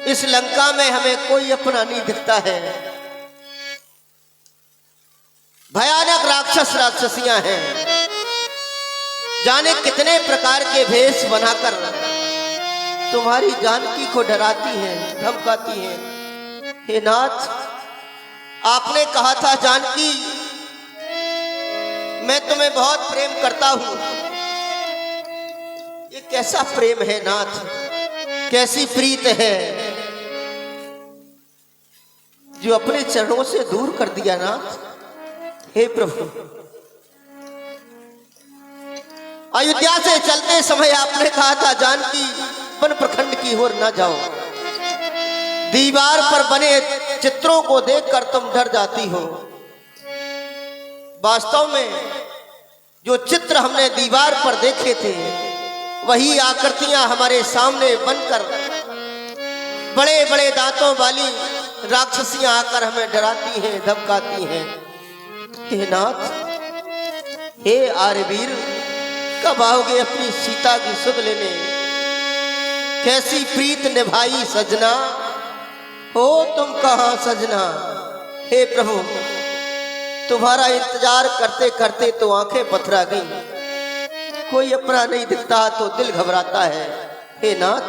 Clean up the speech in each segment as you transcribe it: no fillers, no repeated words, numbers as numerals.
इस लंका में हमें कोई अपना नहीं दिखता है। भयानक राक्षस राक्षसियां हैं, जाने कितने प्रकार के भेष बनाकर तुम्हारी जानकी को डराती हैं, धमकाती हैं। हे नाथ, आपने कहा था जानकी मैं तुम्हें बहुत प्रेम करता हूं। ये कैसा प्रेम है नाथ, कैसी प्रीत है जो अपने चरणों से दूर कर दिया नाथ। हे प्रभु, अयोध्या से चलते समय आपने कहा था जानकी वन प्रखंड की ओर न जाओ, दीवार पर बने चित्रों को देखकर तुम डर जाती हो। वास्तव में जो चित्र हमने दीवार पर देखे थे वही आकृतियां हमारे सामने बनकर बड़े बड़े दांतों वाली राक्षसियां आकर हमें डराती हैं, धमकाती हैं। हे नाथ, हे आर्यवीर, कब आओगे अपनी सीता की सुध लेने? कैसी प्रीत निभाई सजना, हो तुम कहां सजना? हे प्रभु, तुम्हारा इंतजार करते करते तो आंखें पथरा गई, कोई अपना नहीं दिखता तो दिल घबराता है। हे नाथ,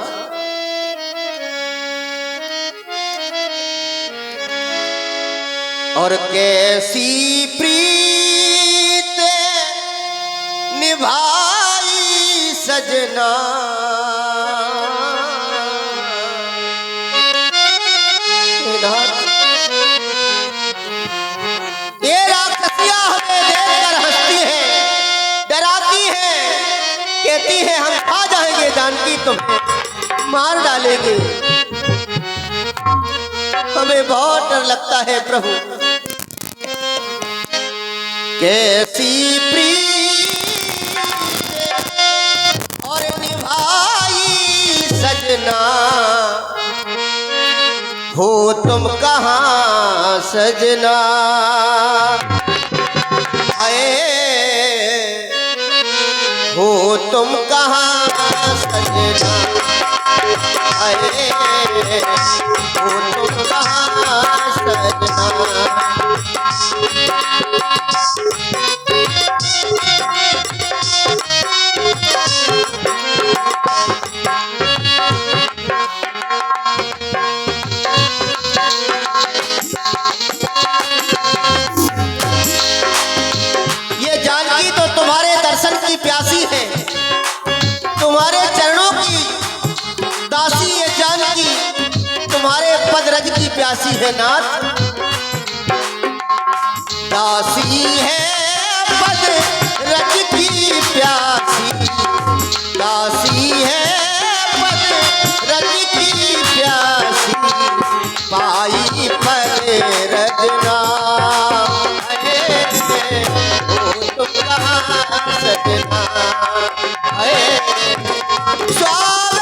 और कैसी प्रीत निभाई सजना, हे नाथ, ये राक्षसियां हमें देखकर हंसती हैं, डराती हैं, कहती हैं हम खा जाएंगे जानकी, तुम्हें मार डालेंगे। हमें बहुत डर लगता है प्रभु। कैसी प्रीत और निभाई सजना, हो तुम कहां सजना? आए हो तुम कहां सजना, आए हो तुम कहां सजना? ये जानकी तो तुम्हारे दर्शन की प्यासी है, तुम्हारे चरणों की दासी है जानकी, तुम्हारे पदरज की प्यासी है नाथ। दासी है पदरज की प्यासी, दासी है पदरज की प्यासी, पाई पर रजना, हो तुम कहां सजना? स्वामी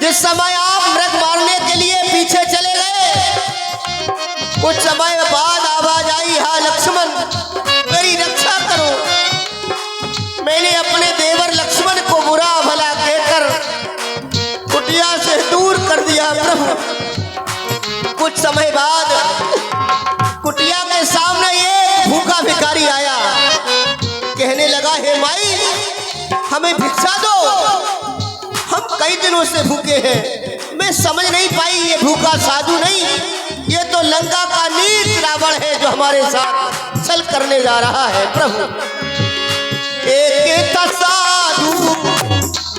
जिस समय आप मृग मारने के लिए पीछे चले गए, कुछ समय बाद आवाज आई, हा लक्ष्मण मेरी रक्षा करो। मैंने अपने देवर लक्ष्मण को बुरा भला कहकर कुटिया से दूर कर दिया प्रभु। कुछ समय बाद कुटिया के सामने एक भूखा भिखारी आया, कहने लगा, हे माई हमें भिक्षा दो, हम कई दिनों से भूखे हैं। मैं समझ नहीं पाई ये भूखा साधु नहीं, ये तो लंका का नीच रावण है जो हमारे साथ छल करने जा रहा है प्रभु। एक साधु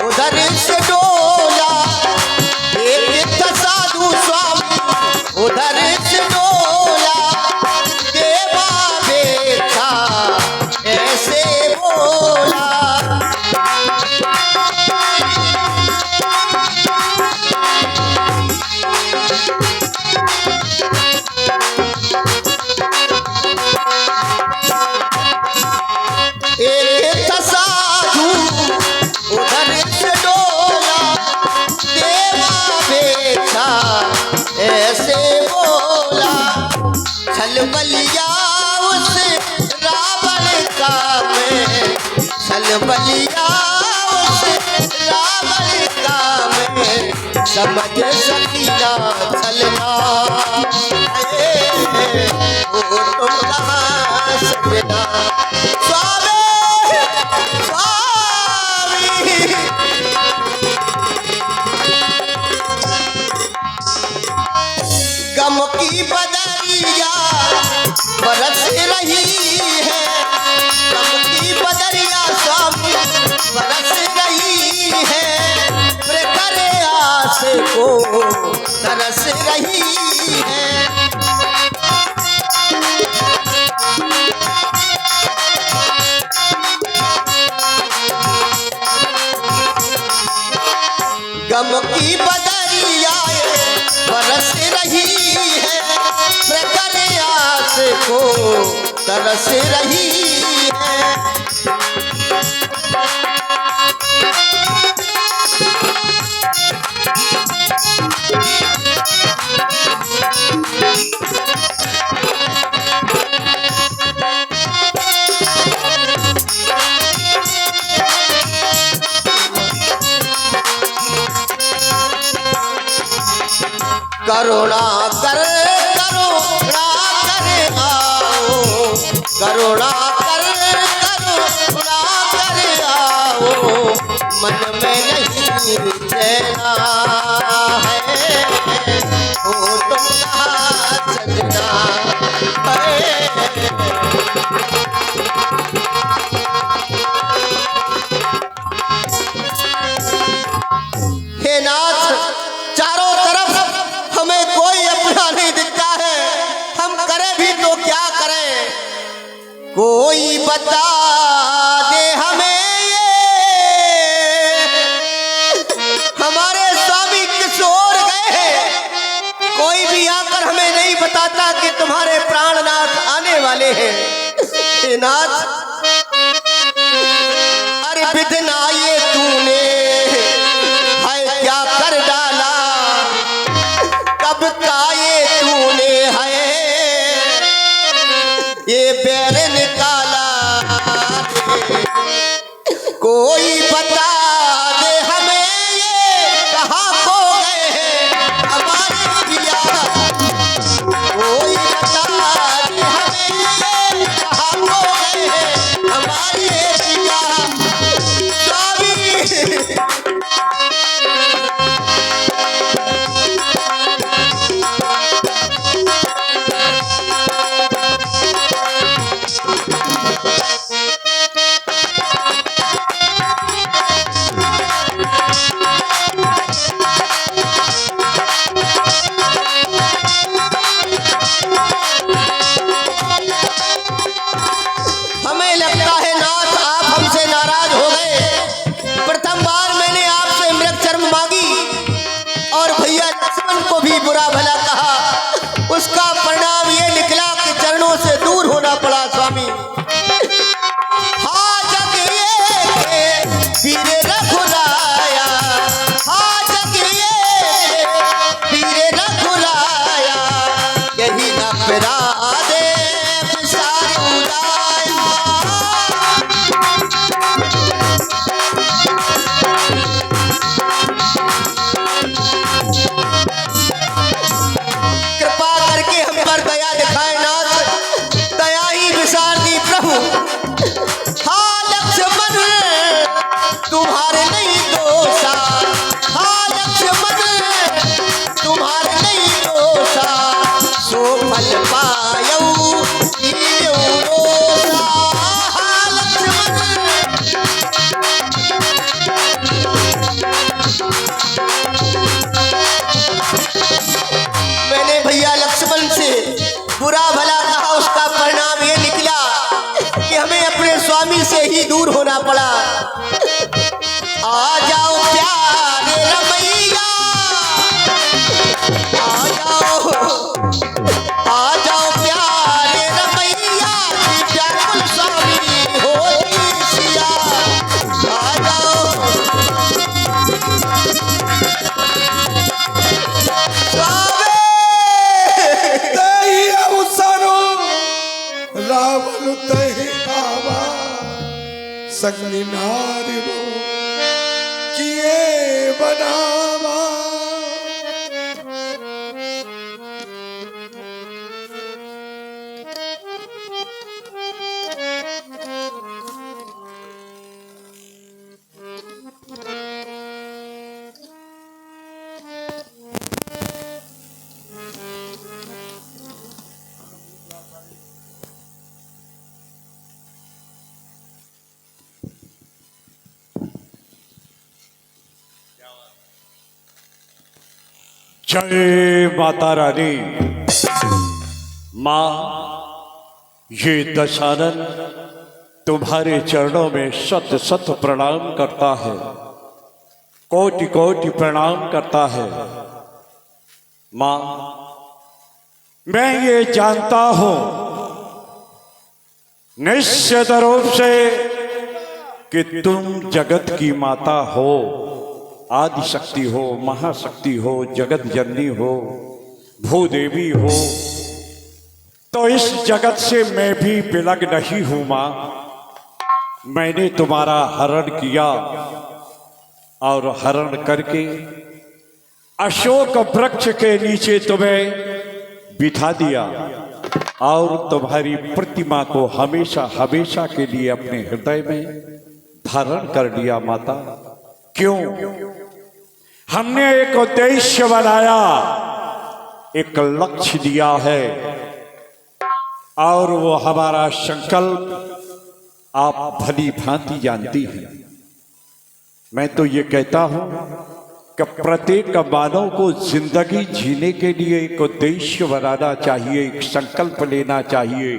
उधर से डोला, एक साधु स्वामी उधर से डोला, देवा बेटा ऐसे बोला। एक साधु उधर से डोला, बलिया उस रावण का मैं समझ सकिया चलना ओ तुम कहाँ सजना स्वामी स्वामी गम की बदरिया बरस रही है गम की बदरिया स्वामी बरस रही है करे आस को तरस रही है गम की बदरिया बरस रही है करे आस को तरस रही है करुणा कर करुणा कर आओ करुणा कर करुणा कर आओ मन में नहीं चैना है ओ तुम कहाँ सजना है हे नाथ चारों तरफ हमें कोई अपना नहीं दिखता है हम करें भी तो क्या करें कोई बता दे हमें ये हमारे स्वामी किस ओर गए हैं कोई भी आकर हमें नहीं बताता कि तुम्हारे प्राणनाथ आने वाले हैं हे नाथ अरे विधना ये तूने है क्या कर डाला कब का ये तूने है ये बैर निकाला कोई बता दे हमें ये कहाँ खो गए हैं हमारे पिया कोई बता दे हमें ये कहाँ खो गए हैं हमारे पिया स्वामी हमें लगता है नाथ आप हमसे नाराज हो गए प्रथम बार मैंने आपसे मृग चर्म मांगी और भैया लक्ष्मण को भी बुरा भला कहा उसका परिणाम ये निकला कि चरणों से दूर होना पड़ा स्वामी हाँ जग ये वीर रघुराया हाँ जग ये वीर रघुराया यही न फिरा दे कृपा करके हम पर दया दिखाए नाथ दया ही विसार दी प्रभु हाँ लक्ष्मण तुम्हारे नहीं दोषा हाँ लक्ष्मण तुम्हारे नहीं दोषा सो फल पायऊ हाँ लक्ष्मण मैंने भैया लक्ष्मण से बुरा भला कहा उसका परिणाम ये निकला कि हमें अपने स्वामी से ही दूर होना पड़ा आ जाओ प्यारे रमैया आ जाओ प्यारे रमैया व्याकुल स्वामी होती सिया आ जाओ रावण तहि आवा संग नारी वो किए बनावा। जय माता रानी। माँ, ये दशानन तुम्हारे चरणों में शत शत प्रणाम करता है, कोटि कोटि प्रणाम करता है। माँ, मैं ये जानता हूं निश्चित रूप से कि तुम जगत की माता हो, आदि शक्ति हो, महाशक्ति हो, जगत जननी हो, भूदेवी हो। तो इस जगत से मैं भी बिलग नहीं हूं मां। मैंने तुम्हारा हरण किया और हरण करके अशोक वृक्ष के नीचे तुम्हें बिठा दिया और तुम्हारी प्रतिमा को हमेशा हमेशा के लिए अपने हृदय में धारण कर लिया माता। क्यों? हमने एक उद्देश्य बनाया, एक लक्ष्य दिया है और वो हमारा संकल्प आप भली भांति जानती हैं। मैं तो ये कहता हूं कि प्रत्येक मानव को जिंदगी जीने के लिए एक उद्देश्य बनाना चाहिए, एक संकल्प लेना चाहिए,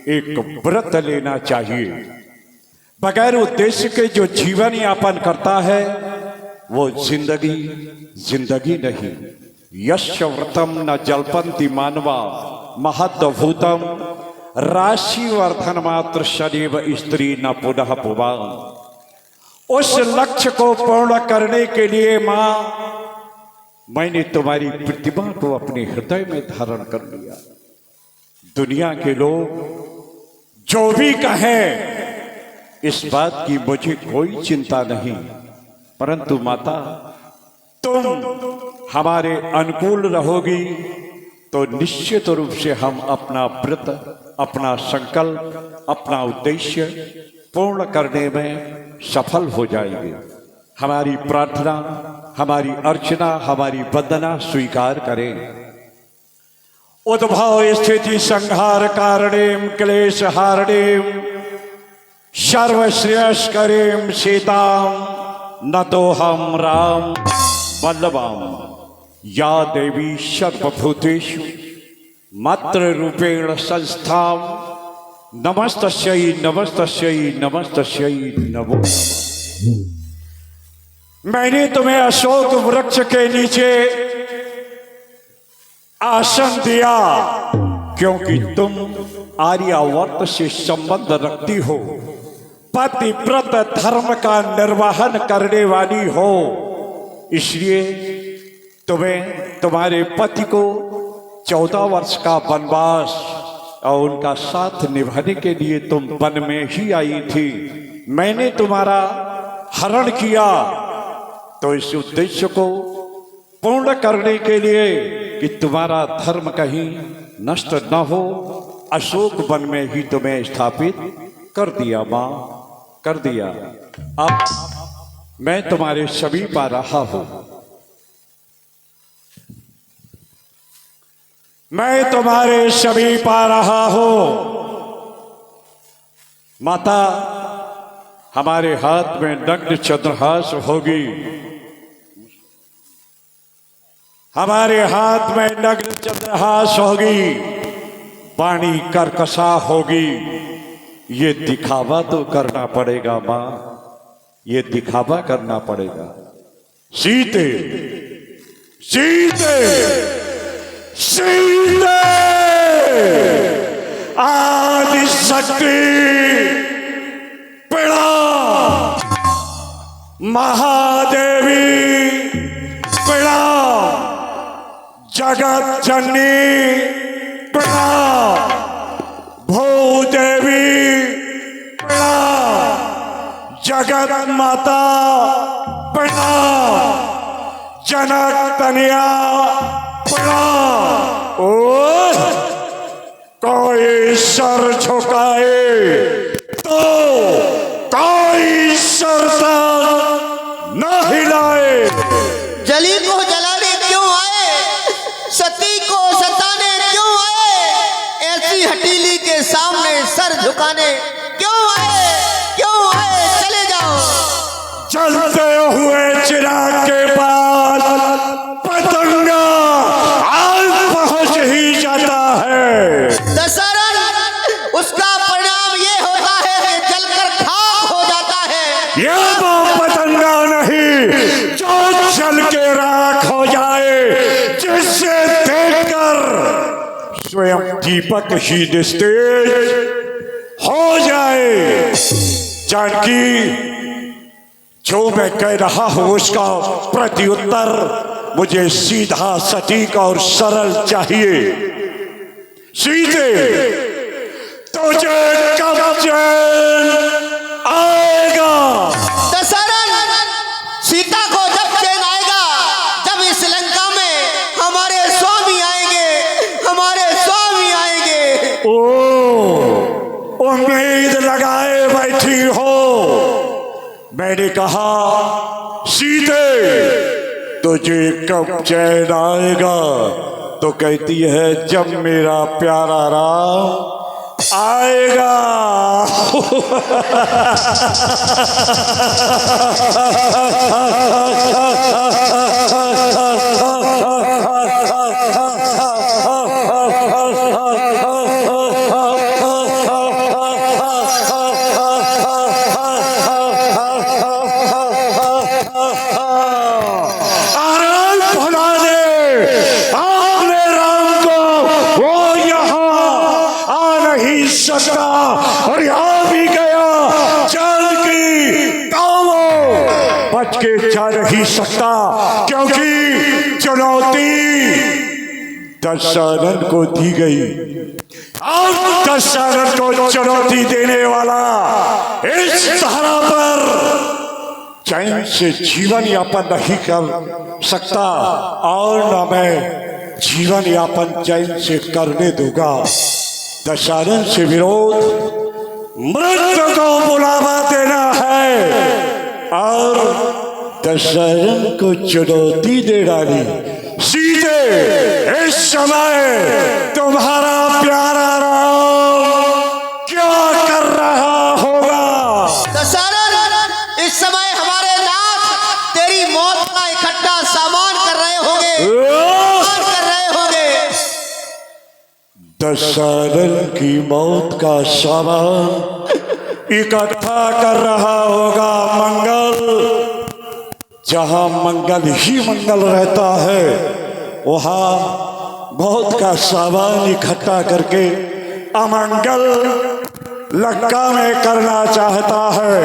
एक व्रत लेना चाहिए। बगैर उद्देश्य के जो जीवन यापन करता है वो जिंदगी नहीं। यश व्रतम न जल्पन्ति मानवा महद्भूतम राशि वर्धन मात्र शरीर स्त्री न पुनः पुवान। उस लक्ष्य को पूर्ण करने के लिए मां, मैंने तुम्हारी प्रतिमा को अपने हृदय में धारण कर लिया। दुनिया के लोग जो भी कहें इस बात की मुझे कोई चिंता नहीं, परंतु माता तुम हमारे अनुकूल रहोगी तो निश्चित रूप से हम अपना व्रत, अपना संकल्प, अपना उद्देश्य पूर्ण करने में सफल हो जाएंगे। हमारी प्रार्थना, हमारी अर्चना, हमारी वंदना स्वीकार करें। उद्भव स्थिति संहार कारणेम क्लेश हारणेम सर्वश्रेयस्करीं सीतां न तो हम राम वल्लभाम। या देवी सर्वभूतेषु मात्र रूपेण संस्थां नमस्तस्यै नमस्तस्यै नमस्तस्यै नमो नमः। मैंने तुम्हें अशोक वृक्ष के नीचे आसन दिया क्योंकि तुम आर्यावर्त से संबंध रखती हो, पतिव्रत धर्म का निर्वहन करने वाली हो। इसलिए तुम्हें तुम्हारे पति को 14 वर्ष का वनवास और उनका साथ निभाने के लिए तुम वन में ही आई थी। मैंने तुम्हारा हरण किया तो इस उद्देश्य को पूर्ण करने के लिए कि तुम्हारा धर्म कहीं नष्ट न हो, अशोक वन में ही तुम्हें स्थापित कर दिया मां, कर दिया। अब मैं तुम्हारे समीप आ रहा हूं, मैं तुम्हारे समीप आ रहा हूं। माता, हमारे हाथ में नग्न चंद्रहास होगी, हमारे हाथ में नग्न चंद्रहास होगी, वाणी कर्कशा होगी। ये दिखावा तो करना पड़ेगा मां, ये दिखावा करना पड़ेगा। सीते सीते सीते आदि शक्ति प्रणाम, महादेवी प्रणाम, जगत जननी प्रणाम, भूदेवी प्रणाम, जगत माता प्रणाम, जनक तनया प्रणाम। ओ कोई सर झुकाए तो कोई सर न हिलाए। जली को जलाने क्यों आए, सती को सताने क्यों आए, ऐसी हटीली के सामने सर झुकाने क्यों आए, क्यों आए? चले जाओ। चलते हुए चिराग के पास पतंगा आज पहुंच ही जाता है। दशरथ, उसका परिणाम ये होता है कि जलकर खाक हो जाता है। ये वो पतंगा नहीं जो जल के राख हो जाए, जिससे देखकर स्वयं दीपक ही निस्तेज हो जाए। जानकी, जो मैं कह रहा हूं उसका प्रत्युत्तर मुझे सीधा, सटीक और सरल चाहिए। सीधे तुझे कब चैन आएगा? दशरथ, सीता को जब चैन आएगा, जब इस लंका में हमारे स्वामी आएंगे, हमारे स्वामी आएंगे। ओ, उम्मीद लगाए बैठी हो। मैंने कहा सीधे तुझे कब चैन आएगा, तो कहती है जब मेरा प्यारा राम आएगा। और यहाँ भी गया, जानकी कामो बच के जा नहीं सकता, क्योंकि चुनौती दशरथ को दी गई। अब दशरथ को चुनौती देने वाला इस धरा पर चैन से जीवन यापन नहीं कर सकता, और न मैं जीवन यापन चैन से करने दूंगा। दशरथ से विरोध मृत्यु को बुलावा देना है, और दशरथ को चुनौती दे डाली। सीधे इस समय तुम्हारा प्यारा राम क्या कर रहा होगा? दशरथ, इस समय हमारे नाथ तेरी मौत का इकट्ठा सामान कर रहे होंगे, कर रहे होंगे। दशरथ की मौत का सामान इकट्ठा कर रहा होगा। मंगल, जहां मंगल ही मंगल रहता है, वहां मौत का सामान इकट्ठा करके अमंगल लंका में करना चाहता है।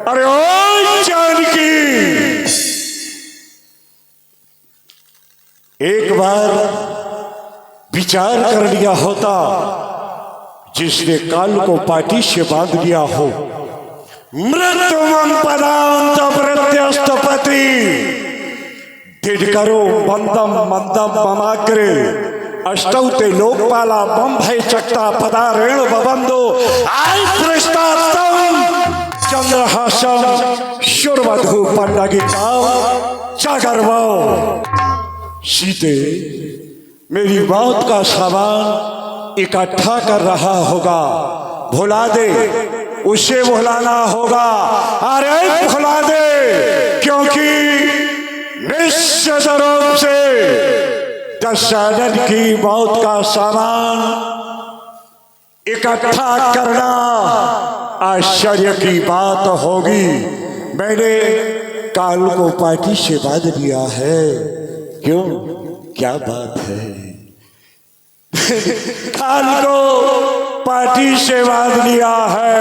अरे ओ जानकी, एक बार विचार कर लिया होता, जिसने काल को पाटी से बांध लिया हो। मृत्युमं पदांत प्रत्यस्तपति दिडकरो बंदम मंदम ममाग्रे अष्टौते लोकपाला बम भय चक्ता पदारेण बबंदो आय प्रस्तातम चंद्रहासम शुरवधु पल्लगिताम जागरवो। सीते मेरी मौत का सामान इकट्ठा कर रहा होगा, भुला दे, उसे भुलाना होगा। अरे भुला दे, क्योंकि निश्चित रूप से दशरथ की मौत का सामान इकट्ठा करना आश्चर्य की बात होगी। मैंने काल को पार्टी से बांध लिया है। क्यों, क्या बात है? काल को पार्टी से बांध लिया है।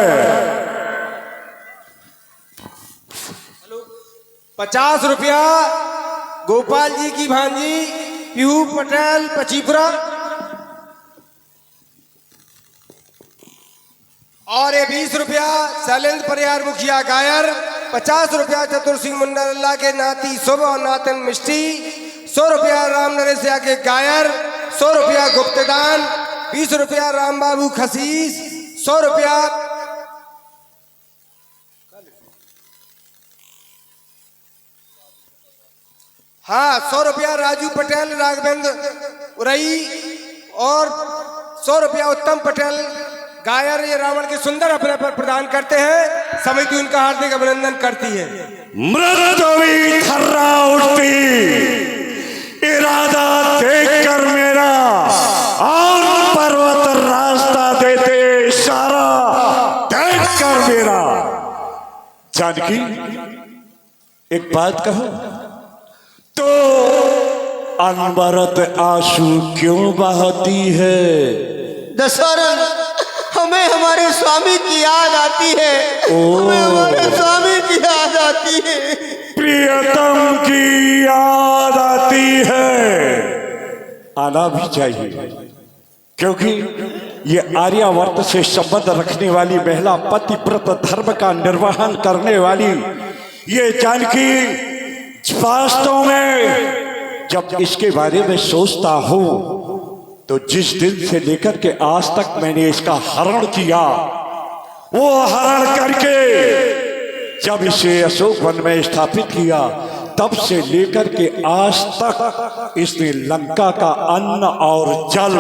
50 रुपया गोपाल जी की भांजी पीहू पटेल पचीपुरा। और ये 20 रुपया शैलेंद्र परियार मुखिया गायर, 50 रुपया चतुर सिंह मुंडल्ला के नाती शुभ और नातन मिष्टी, 100 रुपया राम नरेशिया के गायर, 100 रुपया गुप्तदान, 20 रुपया राम बाबू खसीस, 100 रुपया हाँ 100 रुपया राजू पटेल राघवेंद्र उरई और 100 रुपया उत्तम पटेल गायर ये रावण के सुंदर अपने पर प्रदान करते हैं। समिति उनका हार्दिक अभिनंदन करती है। मृदवी थर्रा उठती, इरादा देखकर मेरा और पर्वत रास्ता देते, इशारा देखकर मेरा। जानकी एक बात कहो तो अनवरत आंसू क्यों बहाती है? दशरथ, हमें हमारे स्वामी की याद आती है। हमें हमारे स्वामी की याद आती है। प्रियतम की याद आती है। आना भी चाहिए, क्योंकि ये आर्यावर्त से संबंध रखने वाली महिला, पतिव्रत धर्म का निर्वहन करने वाली ये जानकी, वास्तव में जब इसके बारे में सोचता हूं तो जिस दिन से लेकर के आज तक मैंने इसका हरण किया, वो हरण करके जब इसे अशोक वन में स्थापित किया, तब से लेकर के आज तक इसने लंका का अन्न और जल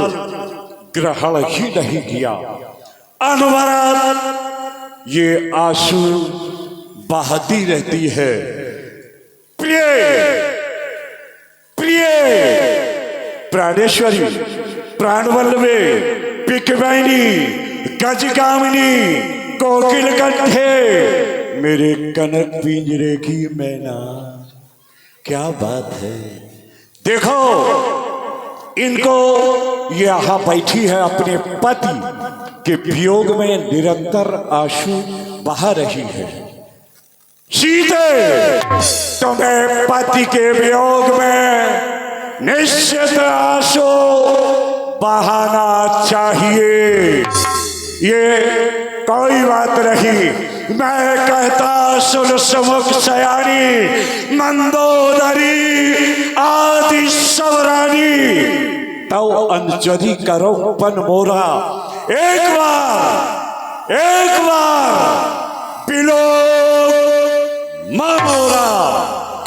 ग्रहण ही नहीं किया। अनवरत ये आंसू बहती रहती है। प्रिय प्रिय प्राणेश्वरी, प्राणवल्लभे, पिकवाइनी, गजगामिनी, कोकिल कंठे, मेरे कनक पिंजरे की मैना, क्या बात है। देखो इनको, यहाँ बैठी है अपने पति के वियोग में निरंतर आंसू बहा रही है। सीते, तुम्हें पति के वियोग में निश्चित आंसू बहाना चाहिए। ये कोई बात नहीं, मैं कहता सुन सुमुख सयानी, मंदोदरी आदि सबरानी, तो अंजलि करो पन मोरा, एक बार पिलो मोरा।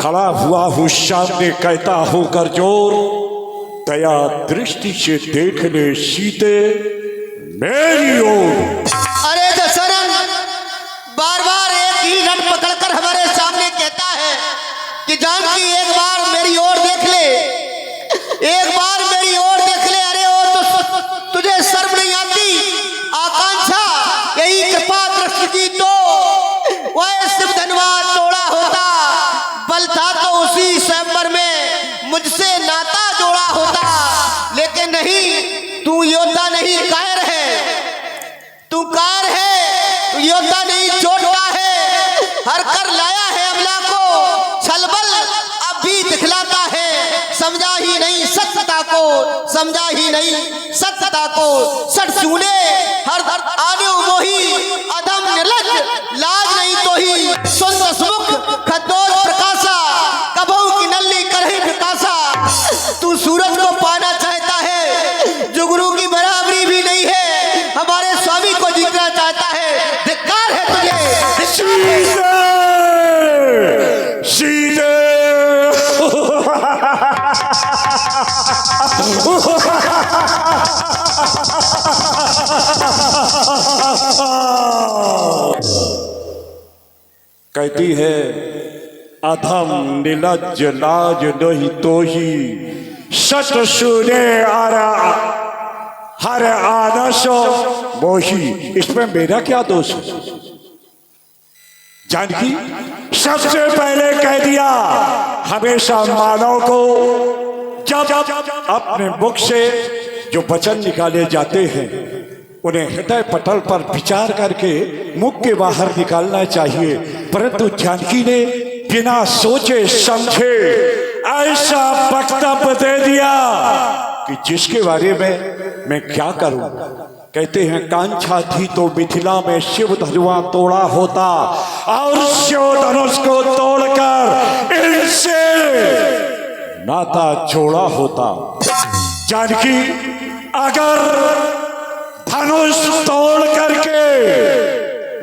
खड़ा हुआ हूं सामने, कहता हूं कर जोर, दया दृष्टि से देख ले सीते मेरी ओर। अरे दशरथ, बार बार एक ही रट पकड़कर हमारे सामने कहता है कि जानकी एक बार मेरी ओर देख ले, एक बार मेरी ओर देख ले। अरे ओ तो तुझे शर्म नहीं आती? आकांक्षा यही कृपा दृष्टि की तो वह शिव धनवाद तोड़ा होता, बल था तो उसी स्वयंवर में मुझसे नाता जोड़ा होता। लेकिन नहीं, तू योद्धा नहीं कायर है, तू कायर है, तू योद्धा नहीं चोटता है। हर कर लाया है अमला को, छलबल अब भी दिखलाता है। समझा ही नहीं सत्यता को, समझा ही नहीं सत्यता को। सट चूने हर आने मोही, अधम निर्लज लाज नहीं तो ही। सुंदर सुमुख खद्दोर प्रकाशा, कबहू की नल्ली करही प्रकाशा। तू सूरज को पाना चाहता है, जुगनू की बराबरी भी नहीं है। हमारे स्वामी को जीतना चाहता है, धिक्कार है तुझे। सीते कहती है, अधम निलज्ज लाज नहीं तो ही, सच सुने आरा हर आनसो मोही। इसमें मेरा क्या दोष है? जानकी, सबसे पहले कह दिया, हमेशा मानव को जब अपने मुख से जो वचन निकाले जाते हैं, उन्हें हृदय पटल पर विचार करके मुख के बाहर निकालना चाहिए। परंतु जानकी ने बिना सोचे समझे ऐसा वक्तव्य दे दिया कि जिसके बारे में मैं क्या करूं। कहते हैं कांछा थी तो मिथिला में शिव धनुआ तोड़ा होता और शिव धनुष को तोड़कर इनसे नाता जोड़ा होता। जानकी अगर धनुष तोड़ करके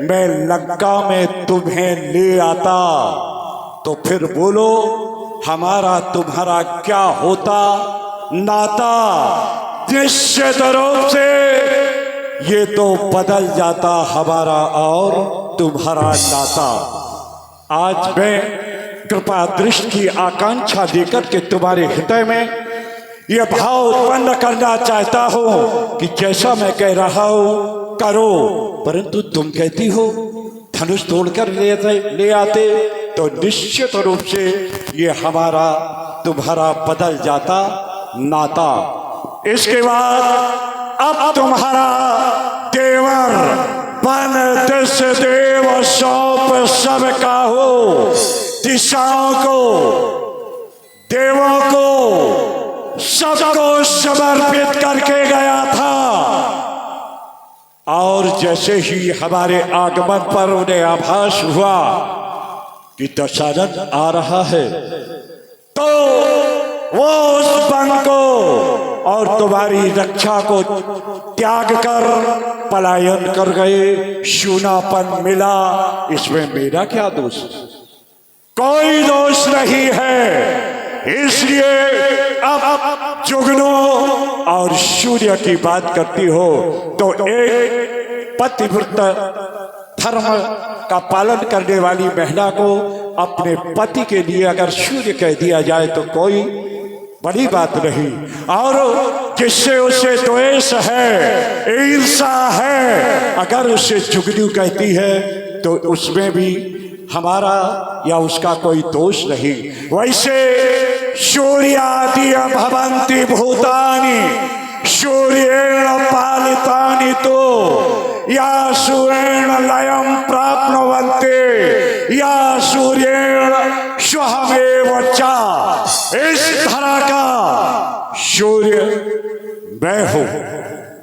मैं लंका में तुम्हें ले आता तो फिर बोलो हमारा तुम्हारा क्या होता नाता। निश्चित रूप से ये तो बदल जाता हमारा और तुम्हारा नाता। आज मैं कृपा दृष्टि की आकांक्षा लेकर के तुम्हारे हृदय में यह भाव उत्पन्न करना चाहता हूं कि जैसा मैं कह रहा हूं करो, परंतु तुम कहती हो धनुष तोड़कर ले आते तो निश्चित रूप से ये हमारा तुम्हारा बदल जाता नाता। इसके बाद अब तुम्हारा देवर बन दिस देव सौंप सब काहू, दिशाओं को देवों को सबको समर्पित करके गया था। और जैसे ही हमारे आगमन पर उन्हें आभास हुआ कि दशरथ आ रहा है तो वो उस वन को और तुम्हारी रक्षा को त्याग कर पलायन कर गए। शूनापन मिला, इसमें मेरा क्या दोष? कोई दोष नहीं है। इसलिए अब जुगनू और सूर्य की बात करती हो तो एक पतिव्रत धर्म का पालन करने वाली महिला को अपने पति के लिए अगर सूर्य कह दिया जाए तो कोई बड़ी बात नहीं। और जिससे उसे द्वेष है, ईर्षा है, अगर उसे जुगनू कहती है तो उसमें भी हमारा या उसका कोई दोष नहीं। वैसे सूर्यादि भवन्ति भूतानि सूर्येण पालितानि तो या सूर्येण लयं प्राप्नुवन्ति या सूर्येण स्वहमेव च। इस धरा का सूर्य मैं हूं।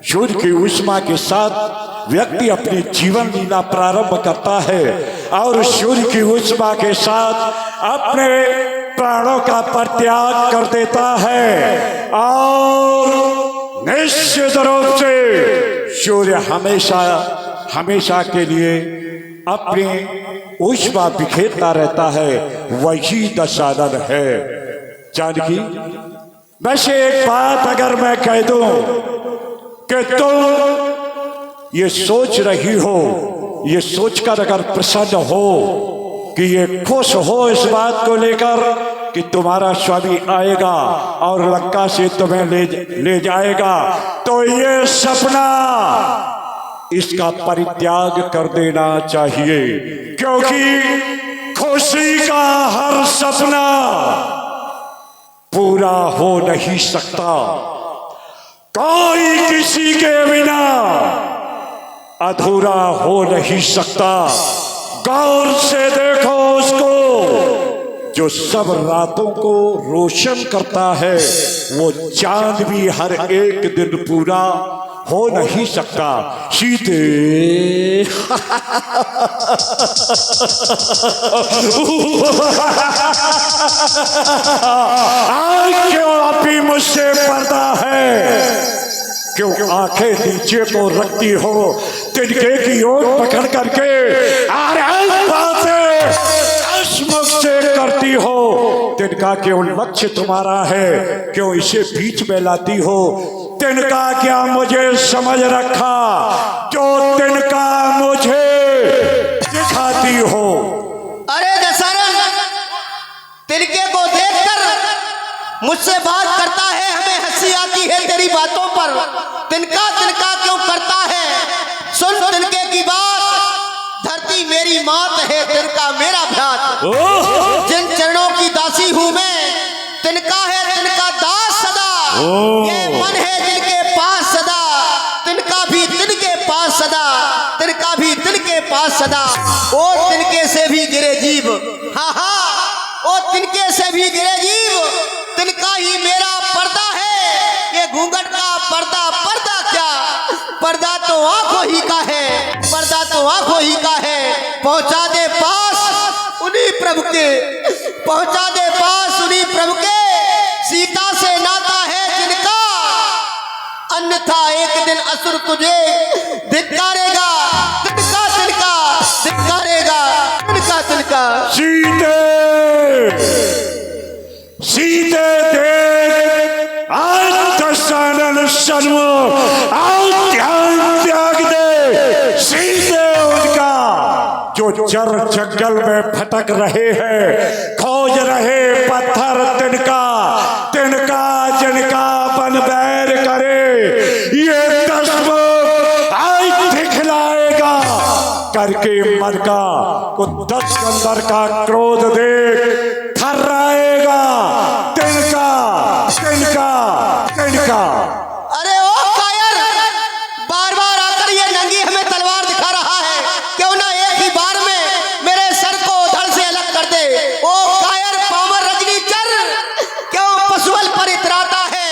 सूर्य की ऊष्मा के साथ व्यक्ति अपनी जीवन लीला प्रारंभ करता है और सूर्य की ऊष्मा के साथ अपने प्राणों का परित्याग कर देता है। और निश्चित रूप से सूर्य हमेशा हमेशा के लिए अपनी ऊष्मा बिखेरता रहता है। वही दशानन है। जानकी, वैसे एक बात अगर मैं कह दूं कि तुम ये सोच रही हो, ये सोचकर अगर प्रसन्न हो कि ये खुश हो इस बात को लेकर कि तुम्हारा स्वामी आएगा और लंका से तुम्हें ले जाएगा, तो ये सपना इसका परित्याग कर देना चाहिए। क्योंकि खुशी का हर सपना पूरा हो नहीं सकता। कोई किसी के बिना अधूरा हो नहीं सकता। गौर से देखो उसको जो सब रातों को रोशन करता है। वो चांद भी हर एक दिन पूरा हो नहीं सकता। सीते आज क्यों अभी मुझसे पर्दा है? क्यों आंखें नीचे को रखती हो तिनके की ओर पकड़ करके से करती हो? तिनका क्यों लक्ष्य तुम्हारा है? क्यों इसे बीच में लाती हो? तिनका क्या मुझे समझ रखा जो तिनका मुझे दिखाती हो? अरे दशरथ, तिनके को देखकर मुझसे बात करता है, हमें हंसी आती है तेरी बातों पर। तिनका तिनका क्यों करता है? सुन तिनके की बात। धरती मेरी मात है, तिनका मेरा भ्रात। जिन चरणों की दासी हूं मैं, तिनका है तिनका दास सदा। ये मन है जिनके पास सदा, तिनका भी तिनके पास सदा, तिनका भी तिनके पास सदा। ओ तिनके से भी गिरे जीव, हाँ हाँ, ओ तिनके से भी गिरे जीव, तिनका ही मेरा पर्दा है। ये घूंघट का पर्दा पर्दा क्या, पर्दा तो आंखों ही का है, पर्दा तो आंखों ही का है। पहुंचा दे पास उन्हीं प्रभु के, पहुंचा दे पास उन्हीं प्रभु के, सीता से नाता है जिनका, अन्यथा एक दिन असुर तुझे धिक्कारेगा, तिनका तिनका धिक्कारेगा, तिनका तिनका। सीते सीते देख आत्मसानन सर्व ध्यान त्याग दे। सीते उनका जो चर जंगल में भटक रहे हैं, खोज रहे पत्थर तिनका, तिनका जिनका बन बैर करे, ये तस्व आज दिखलाएगा करके मर का को 10 अंदर का क्रोध देख थर्राएगा, तिनका तिनका तिनका। अरे ओ कायर, बार बार आकर ये नंगी हमें तलवार दिखा रहा है, क्यों ना एक ही बार में मेरे सर को धड़ से अलग कर दे। ओ कायर पामर रजनीचर, क्यों पशुबल पर इतराता है,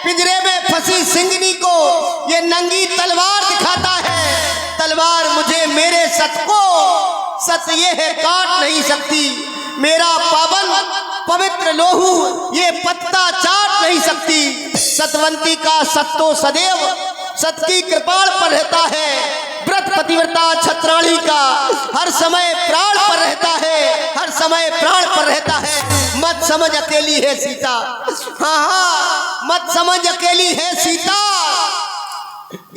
पिंजरे में फंसी सिंगनी को ये नंगी तलवार दिखाता है। तलवार मुझे मेरे सत को, सत ये है काट नहीं सकती, मेरा पावन पवित्र लोहू ये पत्ता चाट नहीं सकती। सतवंती का सत तो सदैव सत की कृपाण पर रहता है, व्रत पतिव्रता छत्राणी का हर समय प्राण पर रहता है, हर समय प्राण पर रहता है। मत समझ अकेली है सीता, हाँ हाँ मत समझ अकेली है सीता,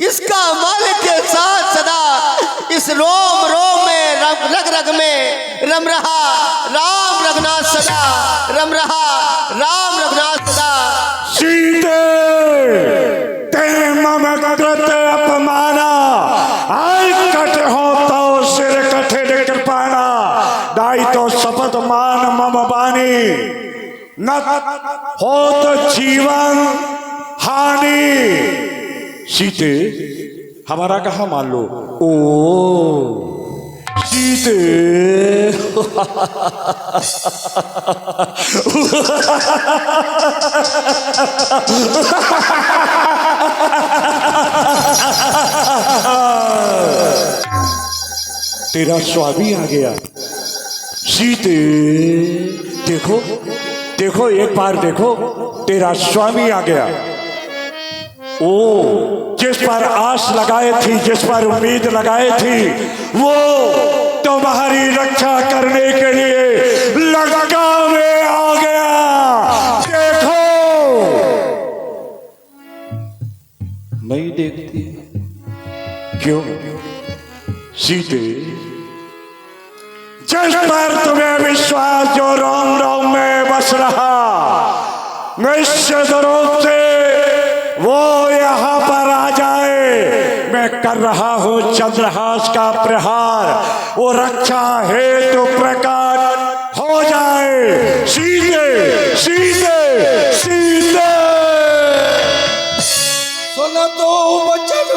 इसका मालिक के साथ सदा इस रोम रोम में रग रग में रम रहा राम रघुनाथ सदा, रम रहा राम रघुनाथ सदा। सीते ते मम कृत अपमाना, आई कट हो तो सिर कठिन कृपाणा, दाई तो शपथ मान मम बानी, न हो तो जीवन हानि। सीते हमारा कहा मान लो। ओ सीते तेरा स्वामी आ गया। सीते देखो देखो, एक बार देखो, तेरा स्वामी आ गया। ओ जिस पर आस लगाए थी, जिस पर उम्मीद लगाए थी, वो तुम्हारी रक्षा करने के लिए लंका में आ गया। देखो नहीं देखती क्यों सीते? जिस पर तुम्हें विश्वास जो रोम रोम में बस रहा, निश्चित रूप से वो यहाँ पर आ जाए। मैं कर रहा हूँ चंद्रहास का प्रहार, वो रक्षा हेतु प्रकट हो जाए। सीधे सीधे सीधे सुन तो वचन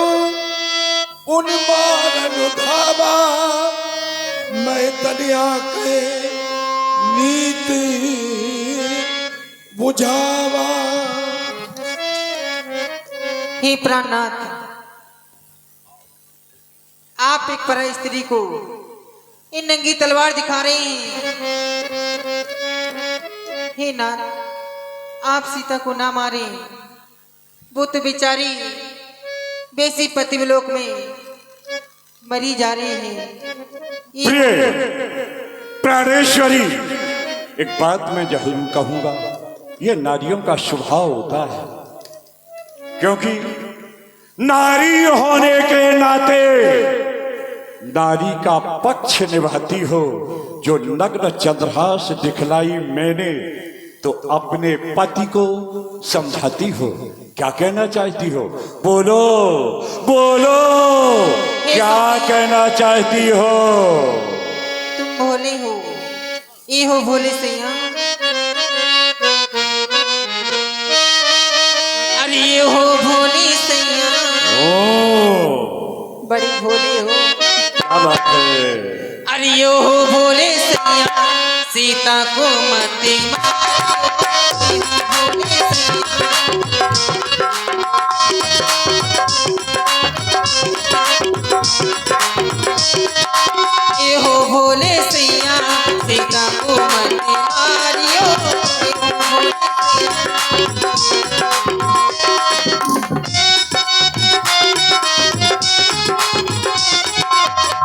उन मारन धावा, मैं तनिया के नीति बुझावा। हे प्राणनाथ, आप एक पर स्त्री को इन नंगी तलवार दिखा रहे हैं। हे नाथ, आप सीता को ना मारे, वो तो बेचारी बेसी पतिवलोक में मरी जा रही है। प्रिय प्राणेश्वरी, एक बात मैं जरूर कहूंगा, ये नारियों का स्वभाव होता है, क्योंकि नारी होने के नाते नारी का पक्ष निभाती हो। जो नग्न चंद्रहास दिखलाई मैंने, तो अपने पति को समझाती हो। क्या कहना चाहती हो? बोलो बोलो, क्या कहना चाहती हो? तुम भोले हो, ये हो भोले सैया। अरे ये हो भोले सैया, ओ बड़ी भोले हो। क्या बात है? अरे ये हो भोले सैया, सीता को मत मारो। भोले सैया,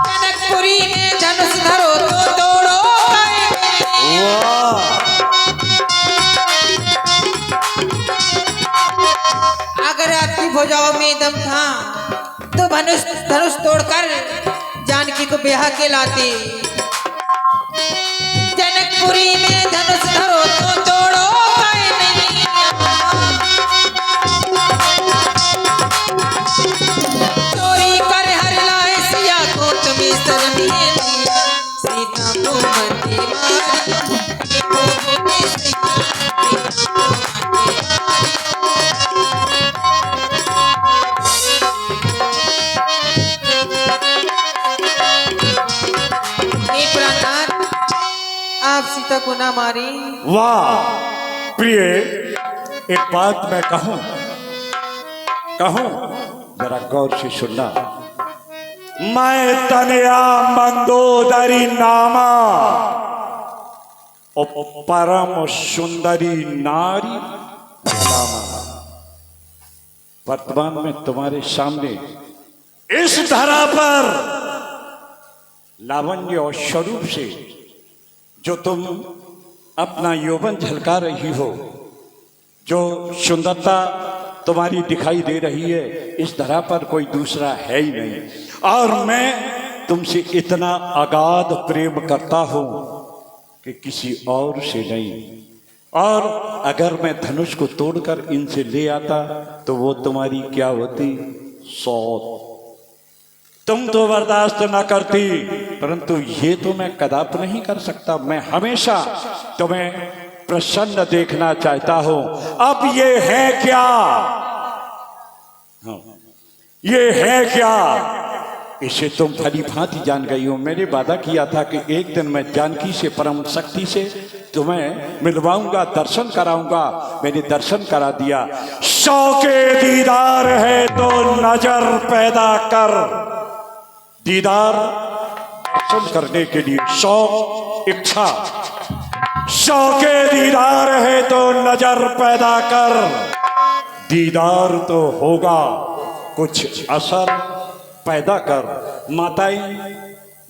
जनकपुरी में धनुष धरो तो तोड़ो काहे। वाह अगर आपकी भुजाओं में दम था तो धनुष धनुष तोड़कर जानकी को ब्याह के लाते। जनकपुरी में धनुष धरो तो तोड़ो काहे नहीं। चोरी कर हर लाए सिया को तुम्हें शर्म ही नहीं। सीता को मती मारी आप सीता को ना मारे। वाह प्रिय, एक बात मैं कहूं जरा गौर से सुनना। मैं तनया मंदोदरी नामा और परम सुंदरी नारी नामा वर्तमान में तुम्हारे सामने इस धरा पर लावण्य और स्वरूप से जो तुम अपना यौवन झलका रही हो, जो सुंदरता तुम्हारी दिखाई दे रही है, इस धरा पर कोई दूसरा है ही नहीं। और मैं तुमसे इतना अगाध प्रेम करता हूं कि किसी और से नहीं। और अगर मैं धनुष को तोड़कर इनसे ले आता तो वो तुम्हारी क्या होती? सौत। तुम तो बर्दाश्त ना करती, परंतु ये तो मैं कदापि नहीं कर सकता। मैं हमेशा तुम्हें प्रसन्न देखना चाहता हूं। अब ये है क्या? हाँ, ये है क्या? इसे तुम भली भांति जान गई हो। मैंने वादा किया था कि एक दिन मैं जानकी से, परम शक्ति से तुम्हें मिलवाऊंगा, दर्शन कराऊंगा। मैंने दर्शन करा दिया। 100 के दीदार है तो नजर पैदा कर। दीदार दर्शन करने के लिए 100 इच्छा, 100 के दीदार है तो नजर पैदा कर। दीदार तो होगा, कुछ असर पैदा कर। माताएं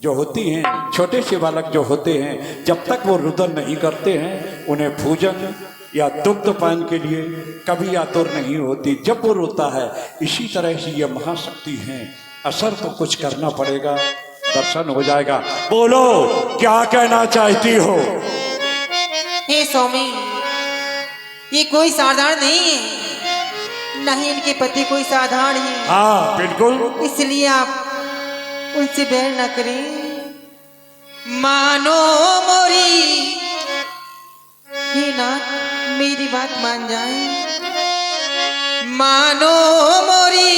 जो होती हैं, छोटे से बालक जो होते हैं, जब तक वो रुदन नहीं करते हैं, उन्हें भोजन या दुग्ध पान के लिए कभी आतुर नहीं होती। जब वो रोता है, इसी तरह से ये महाशक्ति हैं। असर तो कुछ करना पड़ेगा, दर्शन हो जाएगा। बोलो क्या कहना चाहती हो? हे स्वामी, ये कोई साधारण नहीं है, नहीं इनके पति कोई साधारण है। हाँ बिल्कुल। इसलिए आप उनसे बैर न करें। मानो मोरी, हे नाथ मेरी बात मान जाए। मानो मोरी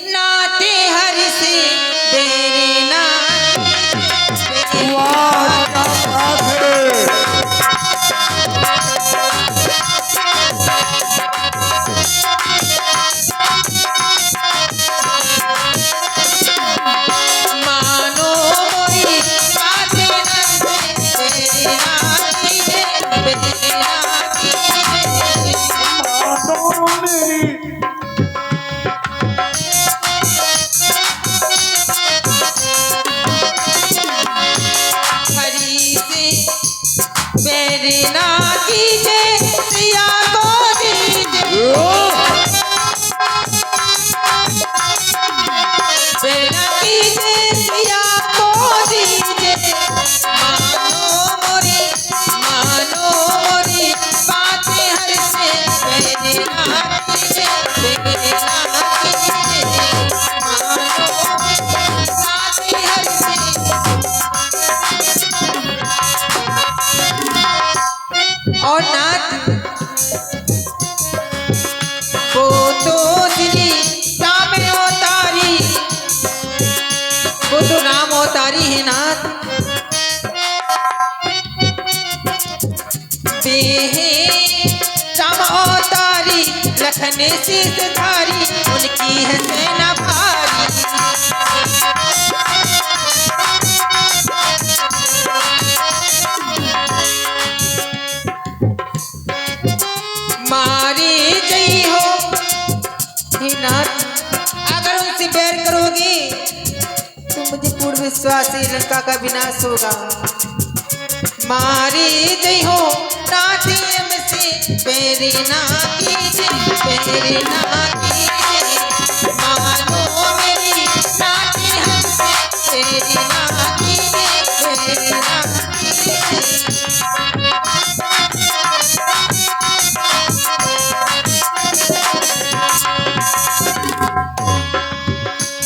नाते हरि से बेरे नाथ। मानो मोरी नाते हरि से बेरे नाथ, बेरे नाथ। हरि से बेरना कीजे, सिया को दीजे। बेरना कीजे, सिया को दीजे। मानो मोरी बातें हर से बेरना कीजे, बेरना कीजे। मानो बातें हर से। और नाथ वो तो दिली राम अवतारी, वो तो राम अवतारी है नाथ। बेहे राम अवतारी, लखन शीर्षधारी, उनकी है सेना भारी। मार मारी जई हो हे नाथ, अगर उनसे बैर करोगे तो मुझे पूर्ण विश्वास है लंका का विनाश होगा। मारी जई हो नाथ हमसे बैरी ना कीजिए, बैरी ना कीजिए, मानो मेरी नाथ हमसे बैरी ना कीजिए, बैरी ना कीजिए।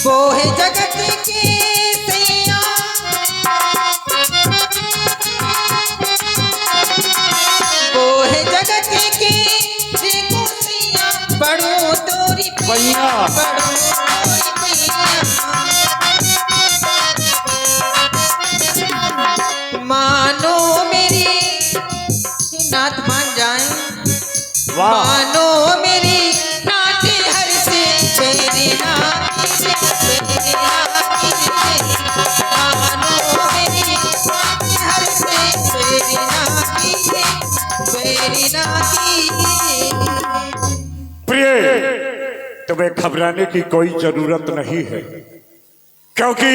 वो है जगत के सैया, वो है जगत के देखो सैया, बड़ो तोरी पैया, बड़ो तोरी पैया। मानो मेरी नाथ मान जाए, मानो मेरी नाथ हर से मेरी नाथ प्रिय, तुम्हें घबराने की कोई जरूरत नहीं है, क्योंकि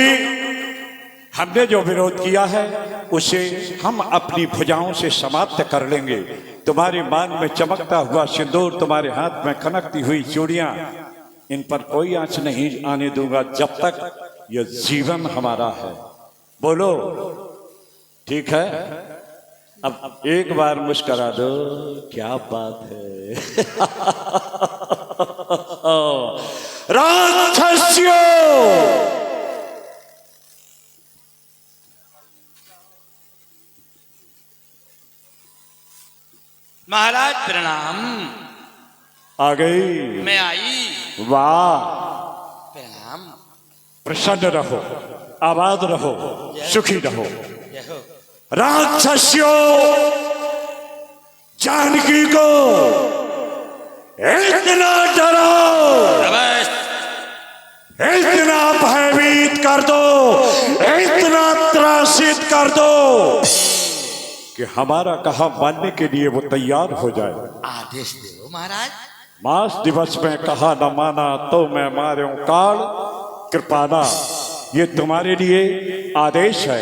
हमने जो विरोध किया है उसे हम अपनी भुजाओं से समाप्त कर लेंगे। तुम्हारे मान में चमकता हुआ सिंदूर, तुम्हारे हाथ में खनकती हुई चूड़ियां, इन पर कोई आंच नहीं आने दूंगा जब तक यह जीवन हमारा है। बोलो ठीक है? अब एक बार मुस्करा दो, क्या बात है। राक्षसियों, महाराज प्रणाम। आ गई? मैं आई। वाह, प्रणाम। प्रसन्न रहो, आबाद रहो, सुखी रहो। जय हो। राक्षसियों, जानकी को इतना डराओ, इतना भयभीत कर दो, इतना त्रासित कर दो कि हमारा कहा मानने के लिए वो तैयार हो जाए। आदेश दो महाराज। मास दिवस में कहा न माना तो मैं मारूं काल कृपाना, ये तुम्हारे लिए आदेश है।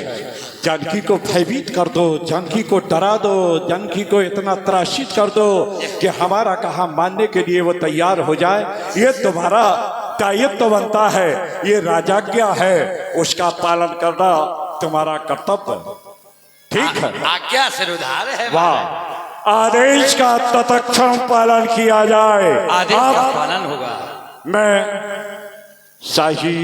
जानकी को भयभीत कर दो, जानकी को डरा दो, जानकी को इतना त्रासित कर दो कि हमारा कहा मानने के लिए वो तैयार हो जाए। ये तुम्हारा दायित्व बनता है, ये राजाज्ञा है, उसका पालन करना तुम्हारा कर्तव्य। ठीक है? आज्ञा सिरउधार है। वाह, आदेश का तत्क्षण पालन किया जाए। आदेश का पालन होगा। मैं शाही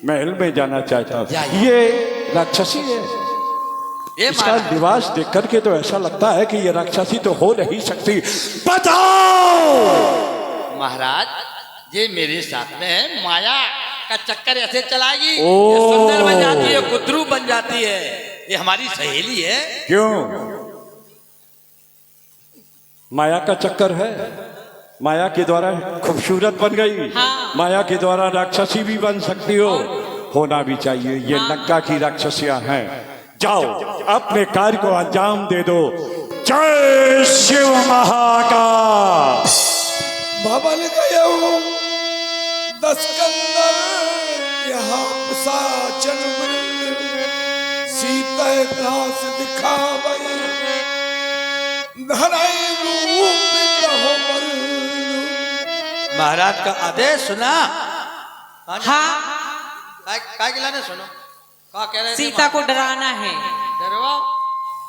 महल में जाना चाहता हूँ। जाइए। ये राक्षसी है, ये इसका महाराज, लिबास देख करके तो ऐसा लगता है कि ये राक्षसी तो हो नहीं सकती। बताओ महाराज ये मेरे साथ में है, माया का चक्कर ऐसे चलाएगी, ओ। ये सुंदर बन जाती है, गुदरू बन जाती है, ये हमारी सहेली है। क्यों? माया का चक्कर है, माया के द्वारा खूबसूरत बन गई। हाँ। माया के द्वारा राक्षसी भी बन सकती हो, होना भी चाहिए। ये लंका की राक्षसियां हैं। जाओ अपने कार्य को अंजाम दे दो। जय शिव महाकाल। भवन गयो दस्कंदर यहाँ पिशाचन वृंद, सीता दास दिखावै धरय रूप कहो मर्द। महाराज का आदेश सुना? हाँ, काय गिलाने सुनो, क्या कह रहे थे? सीता को डराना है। डरवाओ।